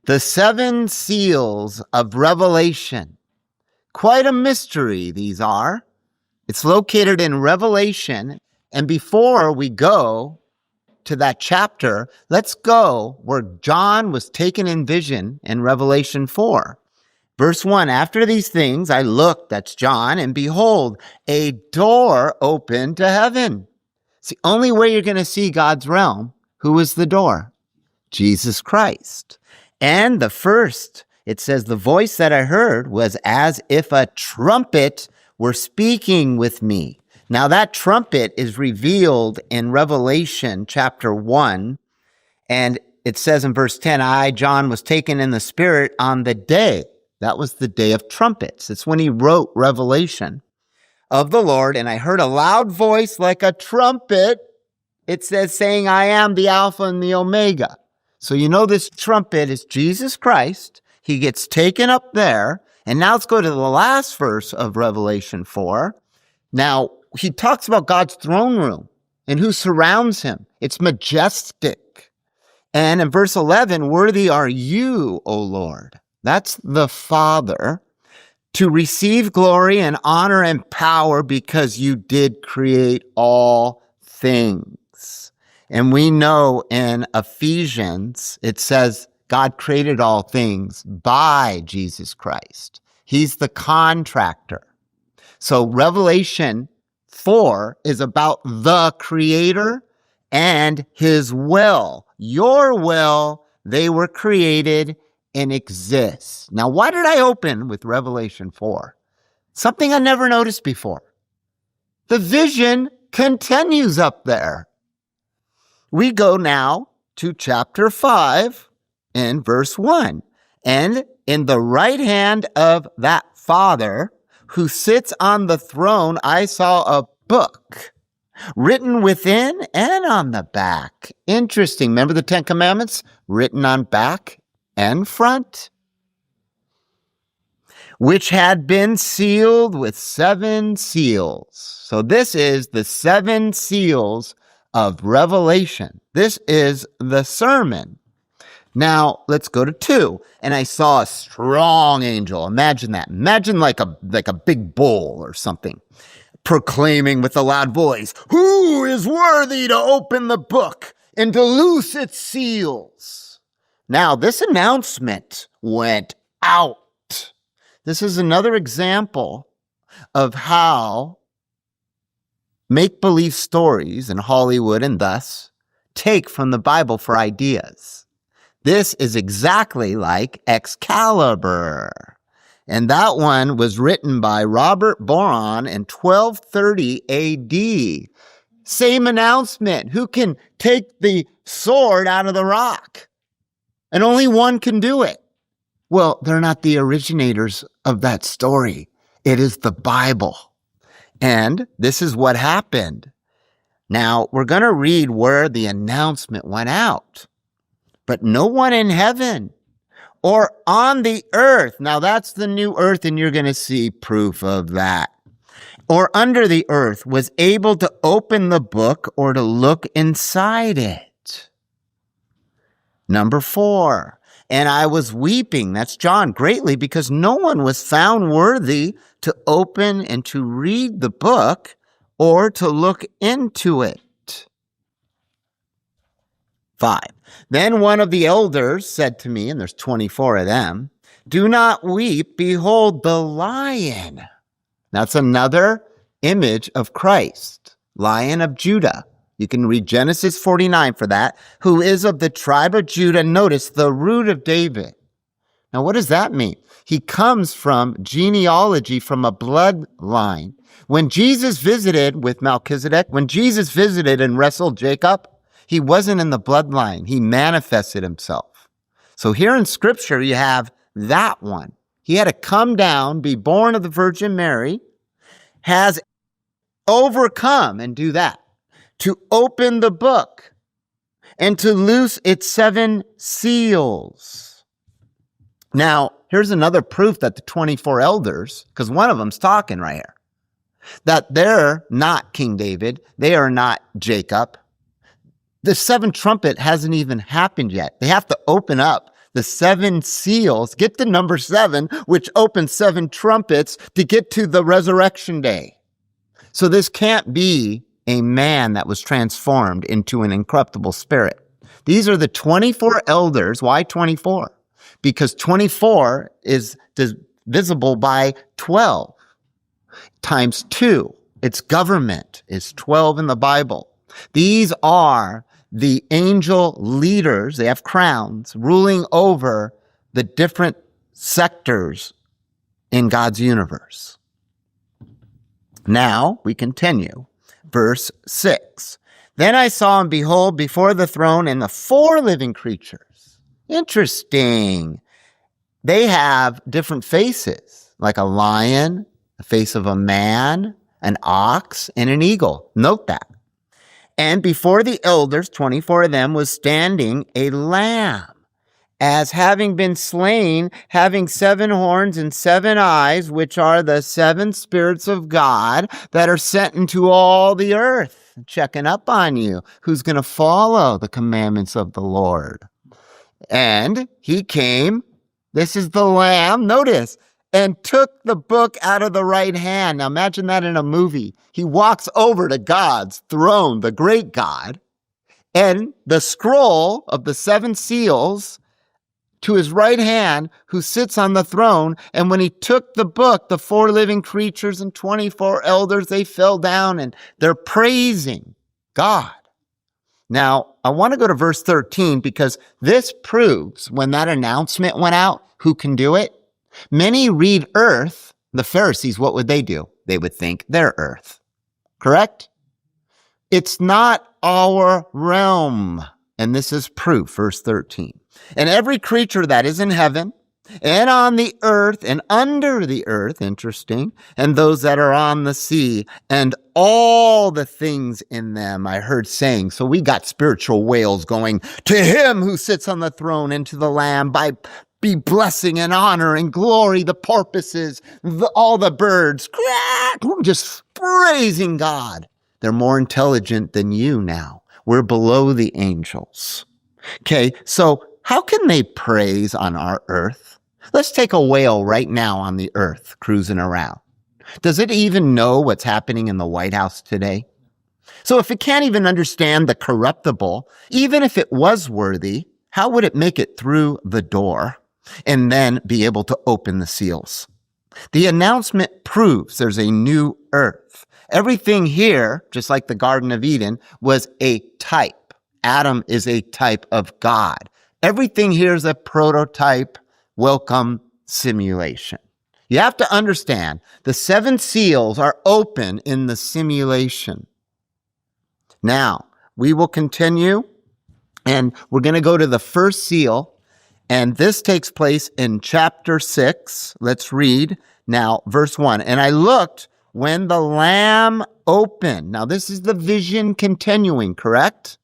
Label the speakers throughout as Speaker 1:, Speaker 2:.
Speaker 1: The seven seals of Revelation. Quite a mystery these are. It's located in Revelation. And before we go to that chapter, let's go where John was taken in vision in Revelation 4. Verse 1, after these things, I looked, that's John, and behold, a door opened to heaven. It's the only way you're going to see God's realm. Who is the door? Jesus Christ. And the first, it says, the voice that I heard was as if a trumpet were speaking with me. Now that trumpet is revealed in Revelation chapter 1. And it says in verse 10, I, John, was taken in the Spirit on the day. That was the day of trumpets. It's when he wrote Revelation of the Lord. And I heard a loud voice like a trumpet. It says, saying, I am the Alpha and the Omega. So you know this trumpet is Jesus Christ. He gets taken up there. And now let's go to the last verse of Revelation 4. Now, he talks about God's throne room and who surrounds him. It's majestic. And in verse 11, worthy are you, O Lord. That's the Father, to receive glory and honor and power because you did create all things. And we know in Ephesians, it says God created all things by Jesus Christ. He's the contractor. So Revelation 4 is about the Creator and his will. Your will, they were created and exist. Now, why did I open with Revelation 4? Something I never noticed before. The vision continues up there. We go now to chapter 5 and verse 1. And in the right hand of that Father who sits on the throne, I saw a book written within and on the back. Interesting. Remember the Ten Commandments? Written on back and front, which had been sealed with 7 seals. So this is the 7 seals of Revelation. This is the sermon. Now let's go to 2. And I saw a strong angel. Imagine that. Imagine like a big bull or something, proclaiming with a loud voice, who is worthy to open the book and to loose its seals? Now, this announcement went out. This is another example of how make-believe stories in Hollywood and thus take from the Bible for ideas. This is exactly like Excalibur. And that one was written by Robert Boron in 1230 AD. Same announcement. Who can take the sword out of the rock? And only one can do it. Well, they're not the originators of that story. It is the Bible. And this is what happened. Now, we're going to read where the announcement went out. But no one in heaven or on the earth. Now, that's the new earth, and you're going to see proof of that. Or under the earth was able to open the book or to look inside it. Number 4, and I was weeping, that's John, greatly, because no one was found worthy to open and to read the book or to look into it. 5, then one of the elders said to me, and there's 24 of them, do not weep, behold the Lion. That's another image of Christ, Lion of Judah. You can read Genesis 49 for that, who is of the tribe of Judah. Notice the root of David. Now, what does that mean? He comes from genealogy, from a bloodline. When Jesus visited with Melchizedek, when Jesus visited and wrestled Jacob, he wasn't in the bloodline. He manifested himself. So here in Scripture, you have that one. He had to come down, be born of the Virgin Mary, has overcome and do that, to open the book and to loose its 7 seals. Now, here's another proof that the 24 elders, because one of them's talking right here, that they're not King David, they are not Jacob. The 7th trumpet hasn't even happened yet. They have to open up the 7 seals, get to number 7, which opens 7 trumpets to get to the resurrection day. So this can't be a man that was transformed into an incorruptible spirit. These are the 24 elders. Why 24? Because 24 is divisible by 12 times 2. Its government is 12 in the Bible. These are the angel leaders. They have crowns ruling over the different sectors in God's universe. Now we continue. Verse 6. Then I saw and behold before the throne and the 4 living creatures. Interesting. They have different faces, like a lion, the face of a man, an ox, and an eagle. Note that. And before the elders, 24 of them, was standing a lamb, as having been slain, having 7 horns and 7 eyes, which are the 7 spirits of God that are sent into all the earth, checking up on you. Who's going to follow the commandments of the Lord? And he came, this is the lamb, notice, and took the book out of the right hand. Now imagine that in a movie. He walks over to God's throne, the great God, and the scroll of the 7 seals to his right hand, who sits on the throne. And when he took the book, the 4 living creatures and 24 elders, they fell down and they're praising God. Now, I want to go to verse 13 because this proves when that announcement went out, who can do it? Many read earth. The Pharisees, what would they do? They would think they're earth. Correct? It's not our realm. And this is proof, verse 13. And every creature that is in heaven and on the earth and under the earth, interesting, and those that are on the sea and all the things in them, I heard saying. So we got spiritual whales going, to him who sits on the throne and to the Lamb be blessing and honor and glory, the porpoises, all the birds, just praising God. They're more intelligent than you now. We're below the angels. Okay, so how can they praise on our earth? Let's take a whale right now on the earth cruising around. Does it even know what's happening in the White House today? So if it can't even understand the corruptible, even if it was worthy, how would it make it through the door and then be able to open the seals? The announcement proves there's a new earth. Everything here, just like the Garden of Eden, was a type. Adam is a type of God. Everything here is a prototype, welcome simulation. You have to understand the 7 seals are open in the simulation. Now, we will continue and we're going to go to the first seal. And this takes place in chapter 6. Let's read now, verse 1. And I looked when the Lamb opened. Now, this is the vision continuing, correct?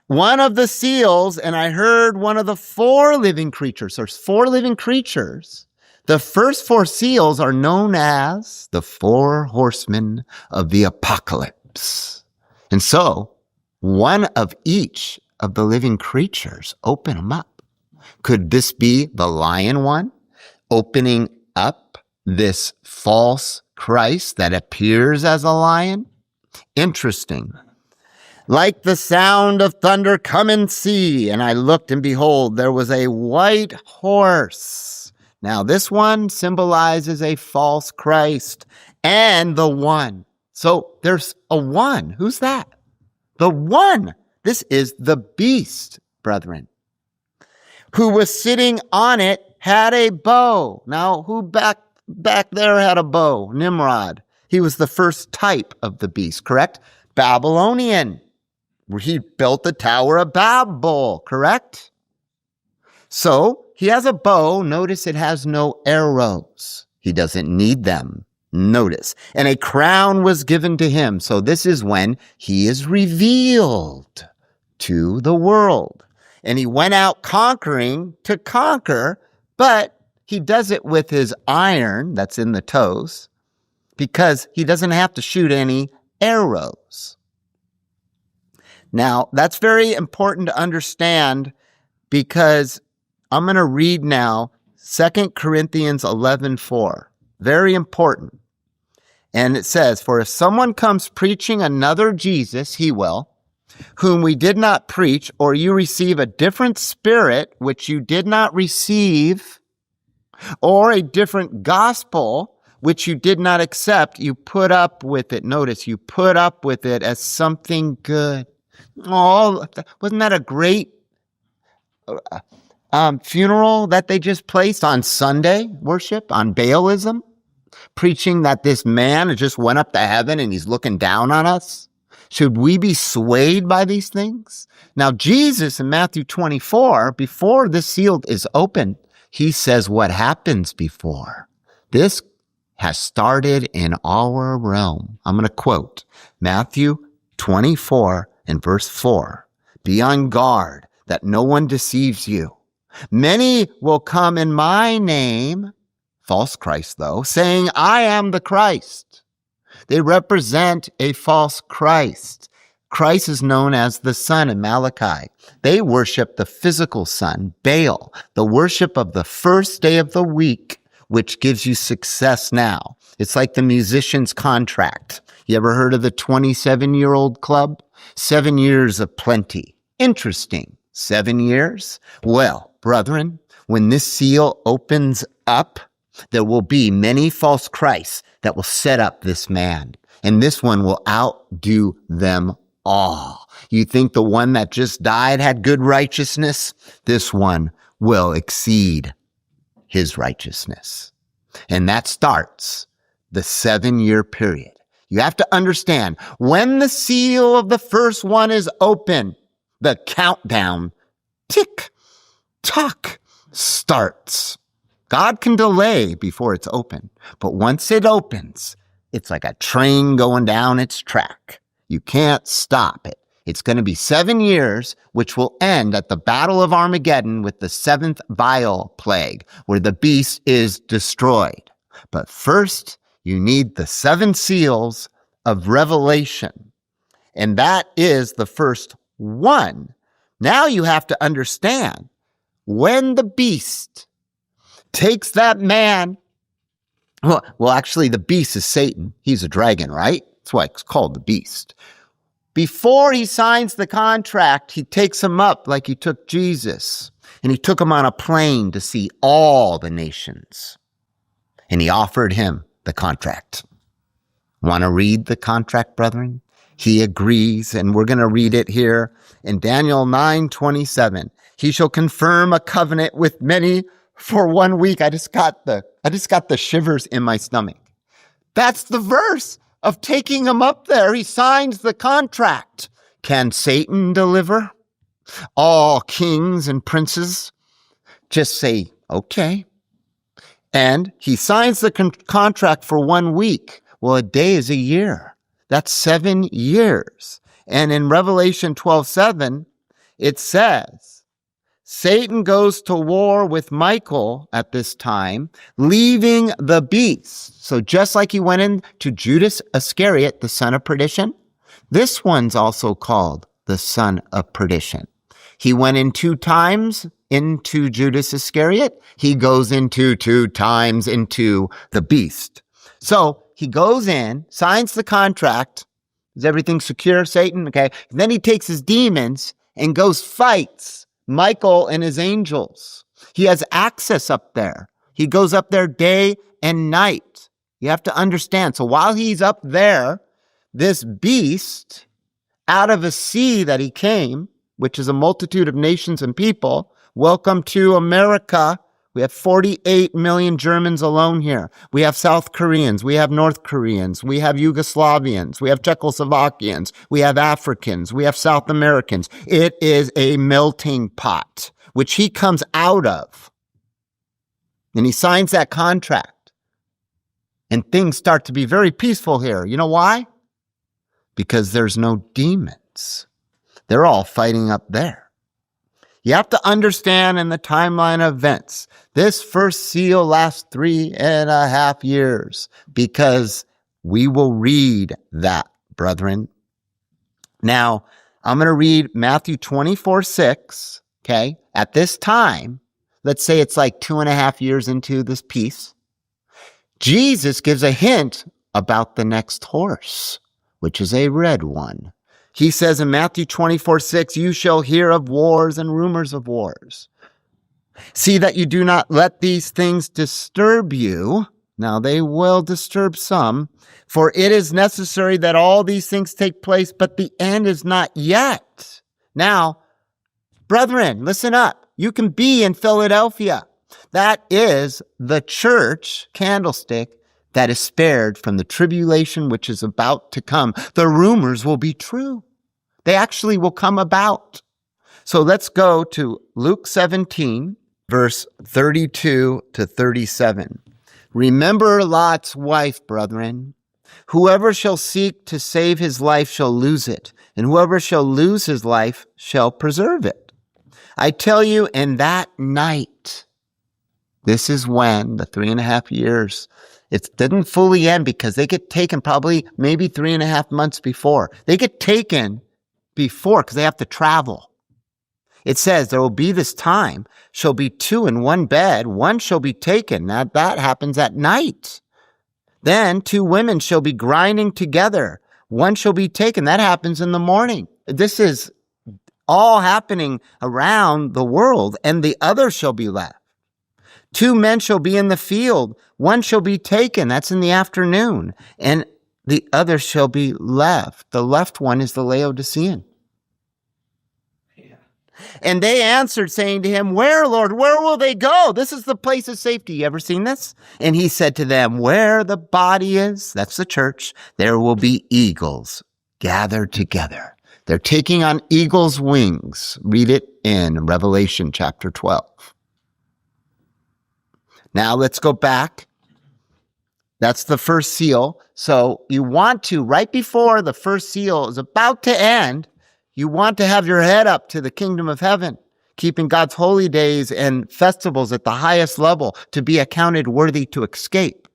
Speaker 1: One of the seals, and I heard one of the 4 living creatures. There's 4 living creatures. The first 4 seals are known as the 4 horsemen of the apocalypse. And so, one of each of the living creatures open them up. Could this be the lion one opening up this false Christ that appears as a lion? Interesting. Like the sound of thunder, come and see. And I looked, and behold, there was a white horse. Now, this one symbolizes a false Christ and the one. So there's a one. Who's that? The one. This is the beast, brethren. Who was sitting on it had a bow. Now, who back there had a bow? Nimrod. He was the first type of the beast, correct? Babylonian. He built the Tower of Babel, correct? So he has a bow. Notice it has no arrows. He doesn't need them. Notice. And a crown was given to him. So this is when he is revealed to the world. And he went out conquering to conquer, but he does it with his iron that's in the toes because he doesn't have to shoot any arrows. Now, that's very important to understand because I'm going to read now 2 Corinthians 11:4. Very important. And it says, "For if someone comes preaching another Jesus, he will, whom we did not preach, or you receive a different spirit which you did not receive, or a different gospel which you did not accept, you put up with it." Notice, you put up with it as something good. Oh, wasn't that a great funeral that they just placed on Sunday worship, on Baalism? Preaching that this man just went up to heaven and he's looking down on us? Should we be swayed by these things? Now, Jesus in Matthew 24, before the seal is opened, he says what happens before. This has started in our realm. I'm going to quote Matthew 24 and verse 4. "Be on guard that no one deceives you. Many will come in my name," false Christ though, "saying, 'I am the Christ.'" They represent a false Christ. Christ is known as the sun in Malachi. They worship the physical sun, Baal, the worship of the first day of the week, which gives you success now. It's like the musician's contract. You ever heard of the 27-year-old club? 7 years of plenty. Interesting. 7 years? Well, brethren, when this seal opens up, there will be many false Christs that will set up this man, and this one will outdo them all. You think the one that just died had good righteousness? This one will exceed his righteousness. And that starts the 7-year period. You have to understand, when the seal of the first one is open, the countdown, tick, tock, starts. God can delay before it's open, but once it opens, it's like a train going down its track. You can't stop it. It's going to be 7 years, which will end at the Battle of Armageddon with the 7th vial plague, where the beast is destroyed. But first, you need the 7 seals of Revelation, and that is the first one. Now you have to understand, when the beast takes that man, well, actually, the beast is Satan. He's a dragon, right? That's why it's called the beast. Before he signs the contract, he takes him up like he took Jesus, and he took him on a plane to see all the nations, and he offered him the contract. Want to read the contract, brethren? He agrees, and we're going to read it here in Daniel 9:27. "He shall confirm a covenant with many for 1 week." I just got the shivers in my stomach. That's the verse of taking him up there. He signs the contract. Can Satan deliver? All kings and princes just say, okay. And he signs the contract for 1 week. Well, a day is a year. That's 7 years. And in Revelation 12:7, it says, Satan goes to war with Michael at this time, leaving the beast. So just like he went into Judas Iscariot, the son of perdition, this one's also called the son of perdition. He went in 2 times into Judas Iscariot. He goes into 2 times into the beast. So he goes in, signs the contract. Is everything secure, Satan? Okay. And then he takes his demons and goes fights Michael and his angels. He has access up there. He goes up there day and night. You have to understand. So while he's up there, this beast, out of a sea that he came, which is a multitude of nations and people, welcome to America. We have 48 million Germans alone here. We have South Koreans. We have North Koreans. We have Yugoslavians. We have Czechoslovakians. We have Africans. We have South Americans. It is a melting pot, which he comes out of. And he signs that contract. And things start to be very peaceful here. You know why? Because there's no demons. They're all fighting up there. You have to understand in the timeline of events, this first seal lasts 3.5 years, because we will read that, brethren. Now, I'm going to read Matthew 24:6. Okay. At this time, let's say it's like 2.5 years into this piece, Jesus gives a hint about the next horse, which is a red one. He says in Matthew 24:6, you shall hear of wars and rumors of wars. See that you do not let these things disturb you. Now they will disturb some, for it is necessary that all these things take place, but the end is not yet. Now, brethren, listen up. You can be in Philadelphia. That is the church candlestick that is spared from the tribulation which is about to come. The rumors will be true. They actually will come about. So let's go to Luke 17, verse 32 to 37. Remember Lot's wife, brethren. Whoever shall seek to save his life shall lose it, and whoever shall lose his life shall preserve it. I tell you, in that night, this is when the 3.5 years, it didn't fully end because they get taken probably maybe 3.5 months before. They get taken before because they have to travel. It says there will be this time, shall be 2 in one bed, one shall be taken. Now that happens at night. Then 2 women shall be grinding together. One shall be taken. That happens in the morning. This is all happening around the world, and the other shall be left. 2 men shall be in the field. One shall be taken. That's in the afternoon. And the other shall be left. The left one is the Laodicean. And they answered, saying to him, where, Lord? Where will they go? This is the place of safety. You ever seen this? And he said to them, where the body is, that's the church, there will be eagles gathered together. They're taking on eagles' wings. Read it in Revelation chapter 12. Now let's go back. That's the first seal. So you want to, right before the first seal is about to end, you want to have your head up to the kingdom of heaven, keeping God's holy days and festivals at the highest level to be accounted worthy to escape.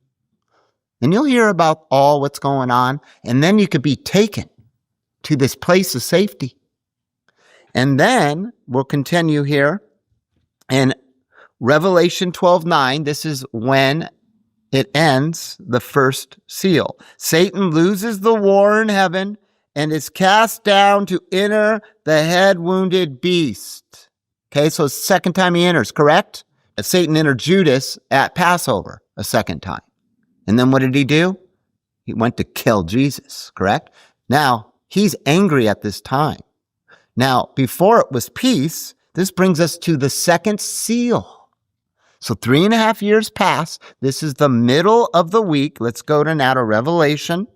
Speaker 1: And you'll hear about all what's going on, and then you could be taken to this place of safety. And then we'll continue here in Revelation 12:9. This is when it ends the first seal. Satan loses the war in heaven and is cast down to enter the head-wounded beast. Okay, so it's the second time he enters, correct? Satan entered Judas at Passover a second time. And then what did he do? He went to kill Jesus, correct? Now, he's angry at this time. Now, before it was peace, this brings us to the second seal. So 3.5 years pass. This is the middle of the week. Let's go to now to Revelation.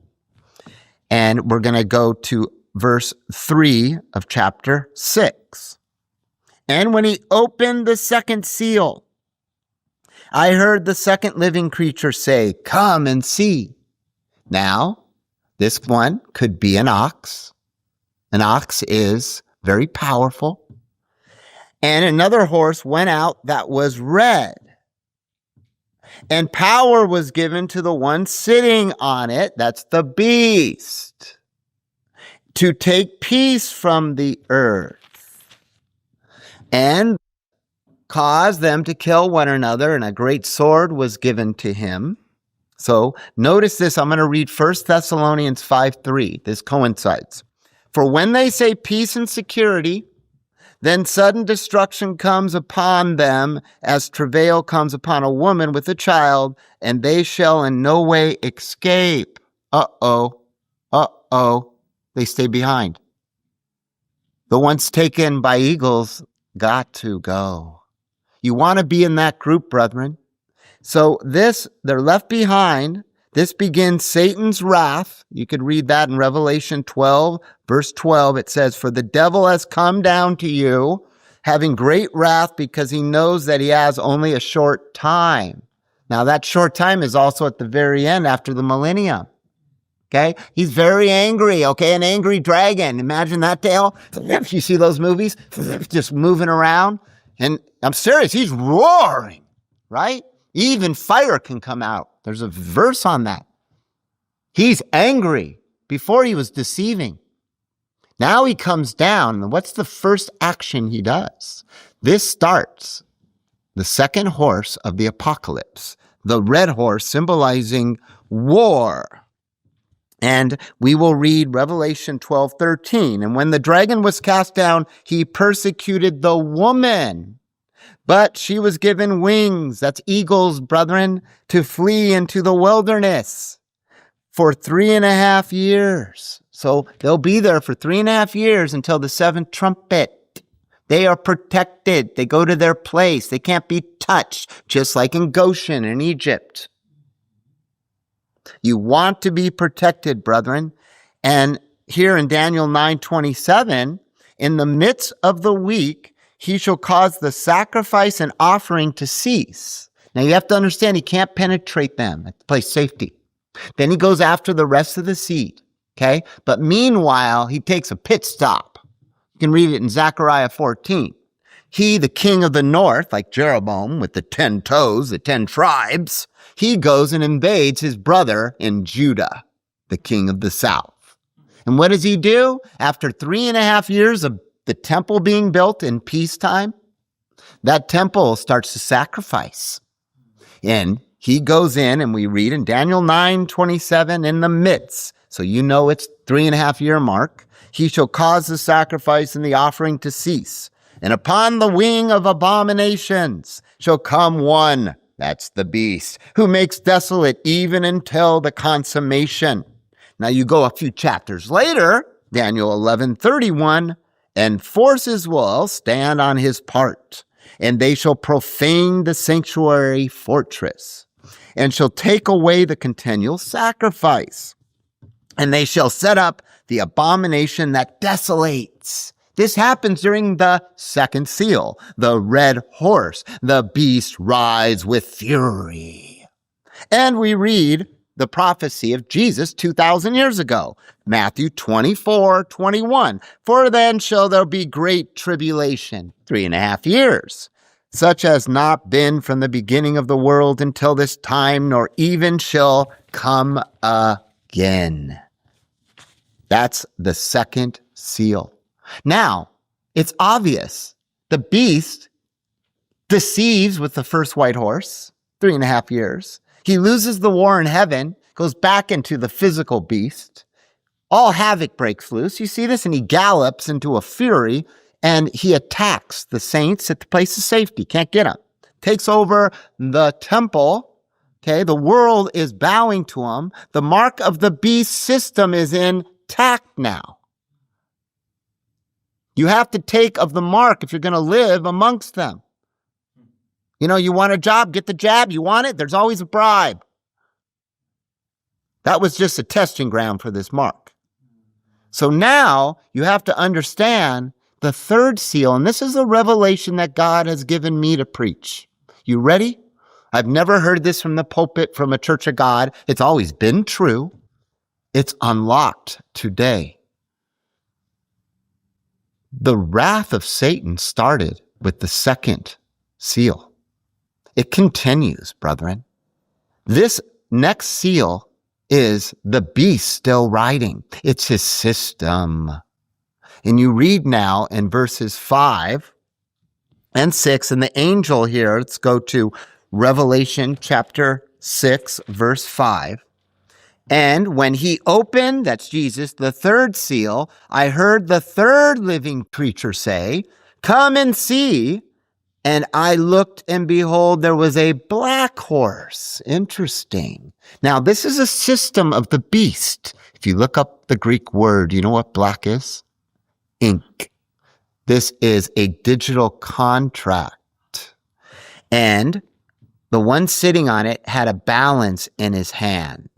Speaker 1: And we're going to go to verse 3 of chapter 6. And when he opened the second seal, I heard the second living creature say, come and see. Now, this one could be an ox. An ox is very powerful. And another horse went out that was red. And power was given to the one sitting on it, that's the beast, to take peace from the earth and cause them to kill one another, and a great sword was given to him. So notice this, I'm going to read 1 Thessalonians 5:3. This coincides. For when they say peace and security, then sudden destruction comes upon them as travail comes upon a woman with a child, and they shall in no way escape. Uh-oh. They stay behind. The ones taken by eagles got to go. You want to be in that group, brethren. So they're left behind. This begins Satan's wrath. You could read that in Revelation 12, verse 12. It says, for the devil has come down to you, having great wrath, because he knows that he has only a short time. Now, that short time is also at the very end after the millennium. Okay? He's very angry, okay? An angry dragon. Imagine that, Dale. You see those movies? Just moving around. And I'm serious, he's roaring, right? Even fire can come out. There's a verse on that. He's angry. Before he was deceiving. Now he comes down, and what's the first action he does? This starts the second horse of the apocalypse, the red horse symbolizing war. And we will read Revelation 12:13. And when the dragon was cast down, he persecuted the woman, but she was given wings, that's eagles, brethren, to flee into the wilderness for 3.5 years. So they'll be there for 3.5 years until the seventh trumpet. They are protected. They go to their place. They can't be touched, just like in Goshen in Egypt. You want to be protected, brethren. And here in Daniel 9:27, in the midst of the week, he shall cause the sacrifice and offering to cease. Now you have to understand, he can't penetrate them at the place safety. Then he goes after the rest of the seed, okay? But meanwhile, he takes a pit stop. You can read it in Zechariah 14. He, the king of the north, like Jeroboam with the 10 toes, the 10 tribes, he goes and invades his brother in Judah, the king of the south. And what does he do? After 3.5 years of the temple being built in peacetime, that temple starts to sacrifice. And he goes in, and we read in Daniel 9:27, in the midst, so you know it's 3.5 year mark, he shall cause the sacrifice and the offering to cease. And upon the wing of abominations shall come one, that's the beast, who makes desolate even until the consummation. Now you go a few chapters later, Daniel 11:31, and forces will stand on his part, and they shall profane the sanctuary fortress, and shall take away the continual sacrifice, and they shall set up the abomination that desolates. This happens during the second seal, the red horse. The beast rides with fury. And we read the prophecy of Jesus 2,000 years ago, Matthew 24:21. For then shall there be great tribulation, 3.5 years, such has not been from the beginning of the world until this time, nor even shall come again. That's the second seal. Now, it's obvious. The beast deceives with the first white horse, 3.5 years. He loses the war in heaven, goes back into the physical beast. All havoc breaks loose. You see this? And he gallops into a fury, and he attacks the saints at the place of safety. Can't get them. Takes over the temple. Okay, the world is bowing to him. The mark of the beast system is intact now. You have to take of the mark if you're going to live amongst them. You know, you want a job, get the jab. You want it, there's always a bribe. That was just a testing ground for this mark. So now you have to understand the third seal, and this is a revelation that God has given me to preach. You ready? I've never heard this from the pulpit from a church of God. It's always been true. It's unlocked today. The wrath of Satan started with the second seal. It continues, brethren. This next seal is the beast still riding. It's his system. And you read now in verses 5 and 6, and the angel here, let's go to Revelation chapter 6, verse 5. And when he opened, that's Jesus, the third seal, I heard the third living creature say, come and see. And I looked, and behold, there was a black horse. Interesting. Now, this is a system of the beast. If you look up the Greek word, you know what black is? Ink. This is a digital contract. And the one sitting on it had a balance in his hand.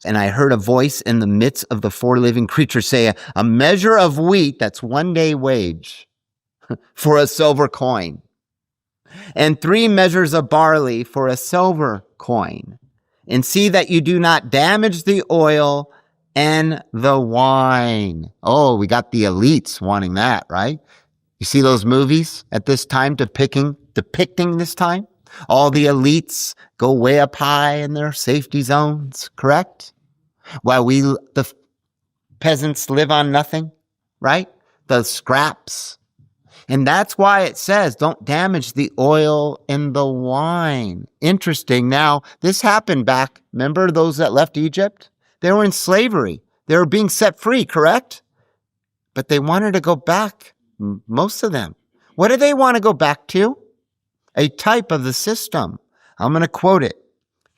Speaker 1: And I heard a voice in the midst of the four living creatures say, a measure of wheat, that's 1 day wage, for a silver coin, and 3 measures of barley for a silver coin. And see that you do not damage the oil and the wine. Oh, we got the elites wanting that, right? You see those movies at this time depicting this time? All the elites go way up high in their safety zones, correct? While the peasants live on nothing, right? The scraps. And that's why it says, don't damage the oil and the wine. Interesting. Now, this happened back, remember those that left Egypt? They were in slavery. They were being set free, correct? But they wanted to go back, most of them. What do they want to go back to? A type of the system. I'm going to quote it.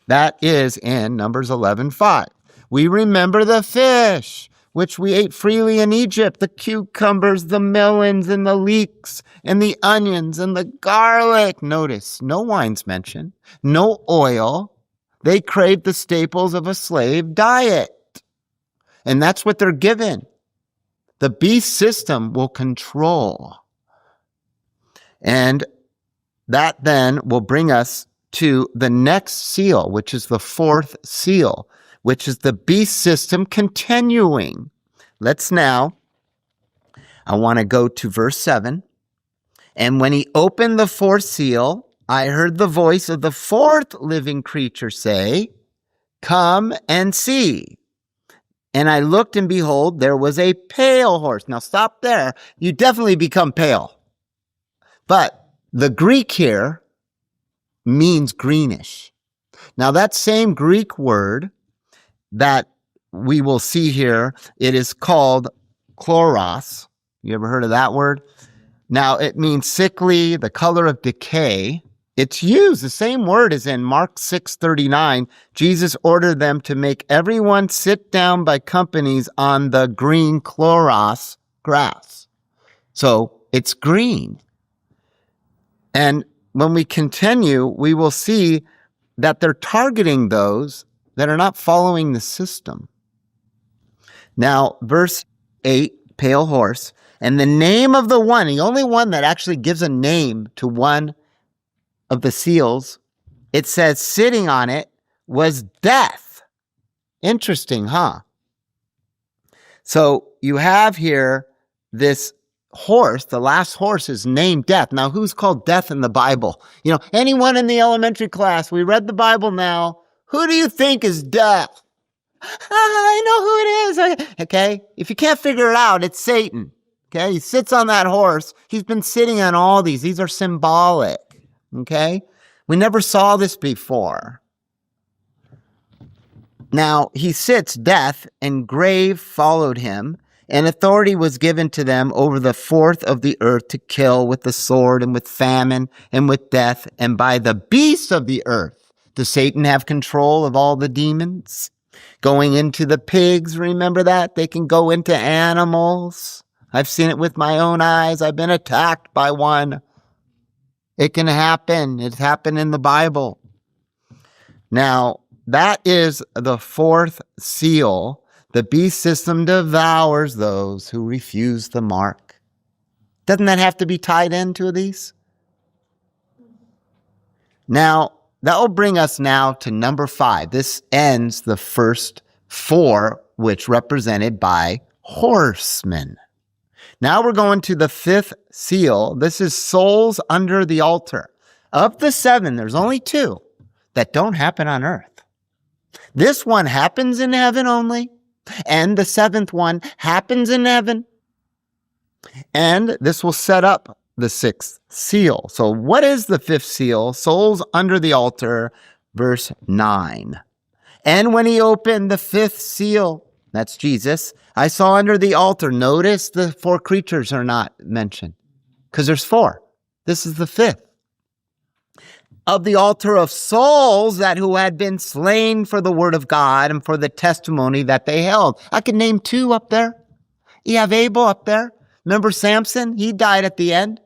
Speaker 1: That is in Numbers 11:5. We remember the fish, which we ate freely in Egypt, the cucumbers, the melons, and the leeks, and the onions, and the garlic. Notice, no wine's mentioned, no oil. They craved the staples of a slave diet. And that's what they're given. The beast system will control. And that then will bring us to the next seal, which is the fourth seal, which is the beast system continuing. I want to go to verse 7. And when he opened the fourth seal, I heard the voice of the fourth living creature say, come and see. And I looked, and behold, there was a pale horse. Now stop there. You definitely become pale. But the Greek here means greenish. Now that same Greek word that we will see here, it is called chloros. You ever heard of that word? Now it means sickly, the color of decay. It's used, the same word as in Mark 6:39. Jesus ordered them to make everyone sit down by companies on the green chloros grass. So it's green. And when we continue, we will see that they're targeting those that are not following the system. Now, verse 8, pale horse, and the name of the one, the only one that actually gives a name to one of the seals, it says sitting on it was death. Interesting, huh? So you have here this horse, the last horse is named Death. Now, who's called Death in the Bible? Anyone in the elementary class, we read the Bible now. Who do you think is Death? I know who it is. Okay. If you can't figure it out, it's Satan. Okay. He sits on that horse. He's been sitting on all these. These are symbolic. Okay. We never saw this before. Now he sits, Death, and grave followed him, and authority was given to them over the fourth of the earth to kill with the sword and with famine and with death and by the beasts of the earth. Does Satan have control of all the demons? Going into the pigs, remember that? They can go into animals. I've seen it with my own eyes. I've been attacked by one. It can happen. It's happened in the Bible. Now, that is the fourth seal. The beast system devours those who refuse the mark. Doesn't that have to be tied into these? Now, that will bring us now to number 5. This ends the first 4, which represented by horsemen. Now we're going to the 5th seal. This is souls under the altar. Of the 7, there's only 2 that don't happen on earth. This one happens in heaven only, and the 7th one happens in heaven. And this will set up the 6th seal. So what is the 5th seal? Souls under the altar, verse 9. And when he opened the 5th seal, that's Jesus, I saw under the altar. Notice the 4 creatures are not mentioned because there's 4. This is the 5th. Of the altar of souls that who had been slain for the word of God and for the testimony that they held. I could name 2 up there. You have Abel up there. Remember Samson? He died at the end.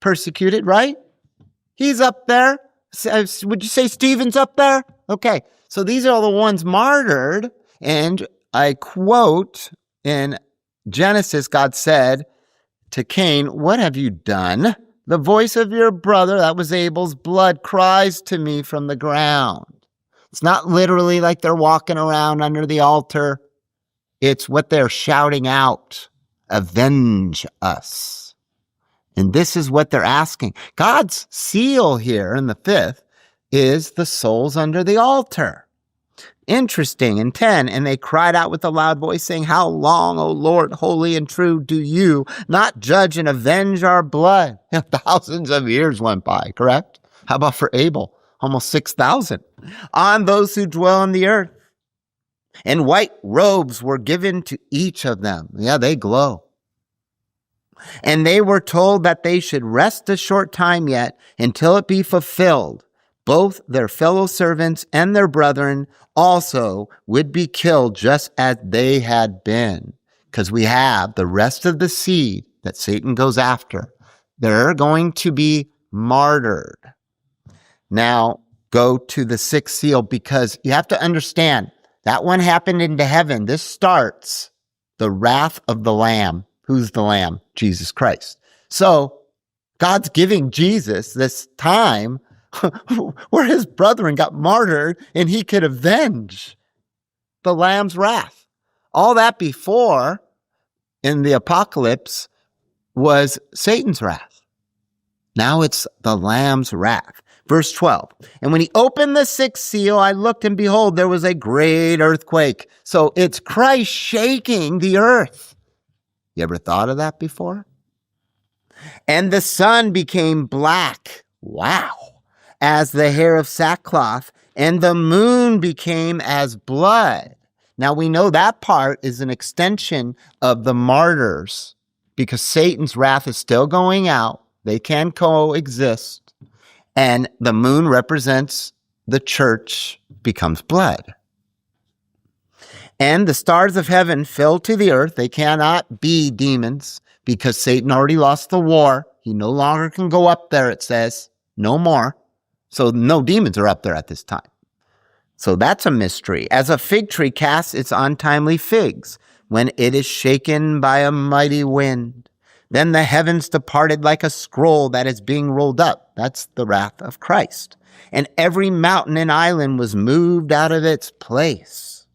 Speaker 1: Persecuted, right? He's up there. Would you say Stephen's up there? Okay. So these are the ones martyred. And I quote in Genesis, God said to Cain, what have you done? The voice of your brother, that was Abel's blood, cries to me from the ground. It's not literally like they're walking around under the altar. It's what they're shouting out. Avenge us. And this is what they're asking. God's seal here in the 5th is the souls under the altar. Interesting. And 10, and they cried out with a loud voice, saying, how long, O Lord, holy and true, do you not judge and avenge our blood? Thousands of years went by, correct? How about for Abel? Almost 6,000. On those who dwell on the earth. And white robes were given to each of them. Yeah, they glow. And they were told that they should rest a short time yet until it be fulfilled. Both their fellow servants and their brethren also would be killed just as they had been. Because we have the rest of the seed that Satan goes after. They're going to be martyred. Now, go to the sixth seal, because you have to understand that one happened into heaven. This starts the wrath of the Lamb. Who's the Lamb? Jesus Christ. So God's giving Jesus this time where his brethren got martyred and he could avenge the Lamb's wrath. All that before in the apocalypse was Satan's wrath. Now it's the Lamb's wrath. Verse 12, and when he opened the sixth seal, I looked, and behold, there was a great earthquake. So it's Christ shaking the earth. You ever thought of that before? And the sun became black. Wow. As the hair of sackcloth, and the moon became as blood. Now we know that part is an extension of the martyrs, because Satan's wrath is still going out. They can coexist. And the moon represents the church, becomes blood. And the stars of heaven fell to the earth. They cannot be demons, because Satan already lost the war. He no longer can go up there, it says. No more. So no demons are up there at this time. So that's a mystery. As a fig tree casts its untimely figs when it is shaken by a mighty wind. Then the heavens departed like a scroll that is being rolled up. That's the wrath of Christ. And every mountain and island was moved out of its place.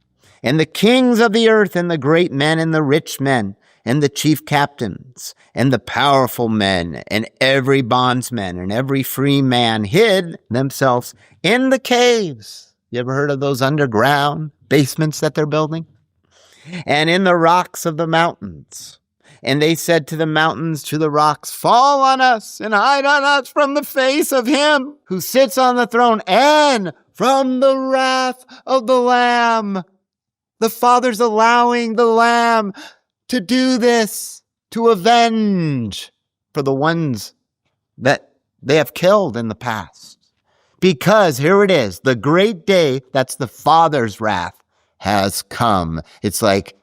Speaker 1: And the kings of the earth, and the great men, and the rich men, and the chief captains, and the powerful men, and every bondsman, and every free man hid themselves in the caves. You ever heard of those underground basements that they're building? And in the rocks of the mountains. And they said to the mountains, to the rocks, fall on us and hide on us from the face of him who sits on the throne and from the wrath of the Lamb. The Father's allowing the Lamb to do this, to avenge for the ones that they have killed in the past. Because here it is, the great day, that's the Father's wrath, has come. It's like,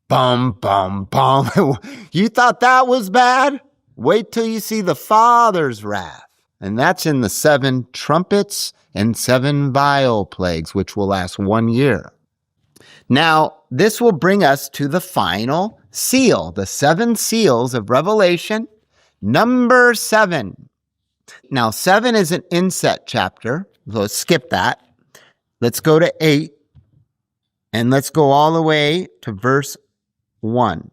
Speaker 1: bum, bum, bum. You thought that was bad? Wait till you see the Father's wrath. And that's in the 7 trumpets and 7 vial plagues, which will last 1 year. Now, this will bring us to the final seal, the 7 seals of Revelation, number 7. Now, 7 is an inset chapter. So let's skip that. Let's go to 8. And let's go all the way to verse 1.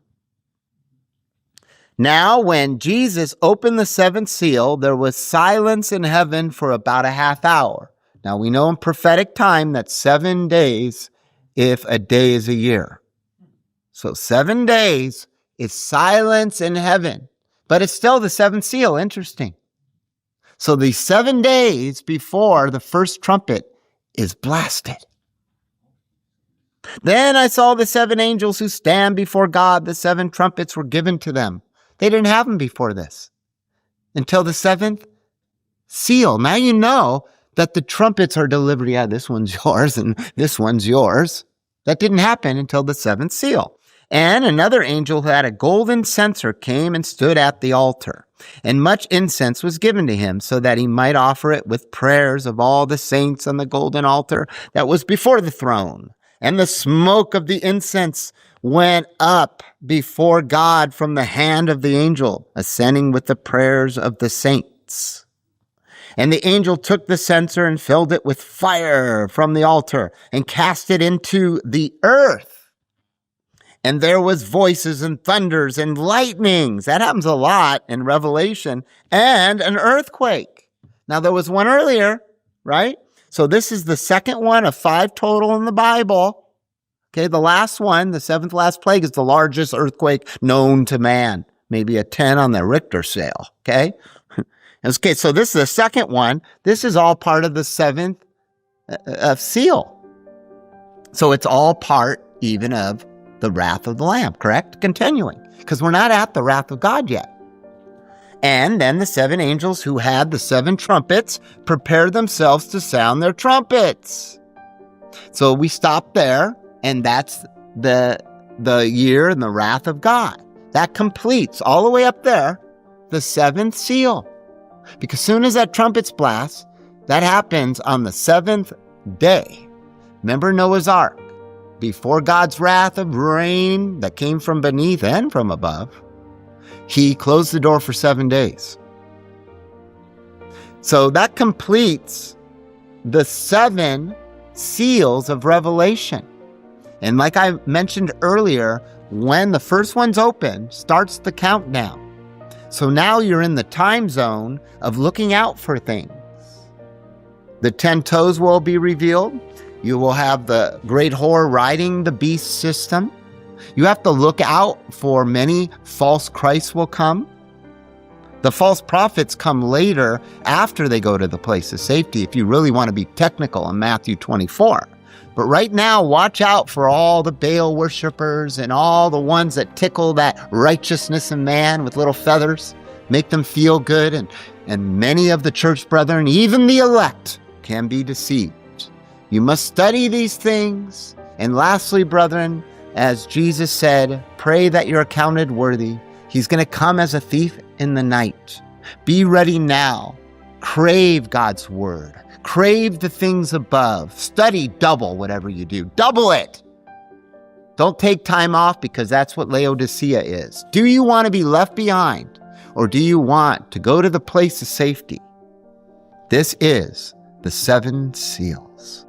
Speaker 1: Now, when Jesus opened the 7th seal, there was silence in heaven for about a half hour. Now, we know in prophetic time that 7 days, if a day is a year. So 7 days is silence in heaven, but it's still the 7th seal. Interesting. So the 7 days before the first trumpet is blasted. Then I saw the 7 angels who stand before God. The 7 trumpets were given to them. They didn't have them before this, until the 7th seal. Now you know that the trumpets are delivered. Yeah, this one's yours and this one's yours. That didn't happen until the 7th seal. And another angel who had a golden censer came and stood at the altar. And much incense was given to him, so that he might offer it with prayers of all the saints on the golden altar that was before the throne. And the smoke of the incense went up before God from the hand of the angel, ascending with the prayers of the saints. And the angel took the censer and filled it with fire from the altar and cast it into the earth. And there was voices and thunders and lightnings. That happens a lot in Revelation. And an earthquake. Now there was one earlier, right? So this is the second one of 5 total in the Bible. Okay, the last one, the 7th last plague, is the largest earthquake known to man. Maybe a 10 on the Richter scale, okay? Okay, so this is the second one. This is all part of the 7th seal. So it's all part even of the wrath of the Lamb, correct? Continuing, because we're not at the wrath of God yet. And then the 7 angels who had the 7 trumpets prepared themselves to sound their trumpets. So we stop there, and that's the year and the wrath of God. That completes all the way up there the 7th seal. Because soon as that trumpet's blast, that happens on the 7th day. Remember Noah's Ark? Before God's wrath of rain that came from beneath and from above, he closed the door for 7 days. So that completes the 7 seals of Revelation. And like I mentioned earlier, when the first one's open, starts the countdown. So now you're in the time zone of looking out for things. The 10 toes will be revealed. You will have the great whore riding the beast system. You have to look out for many false Christs will come. The false prophets come later after they go to the place of safety, if you really want to be technical in Matthew 24. But right now, watch out for all the Baal worshipers and all the ones that tickle that righteousness in man with little feathers, make them feel good. And many of the church brethren, even the elect, can be deceived. You must study these things. And lastly, brethren, as Jesus said, pray that you're accounted worthy. He's going to come as a thief in the night. Be ready now. Crave God's word. Crave the things above. Study double whatever you do. Double it. Don't take time off, because that's what Laodicea is. Do you want to be left behind, or do you want to go to the place of safety? This is the 7 seals.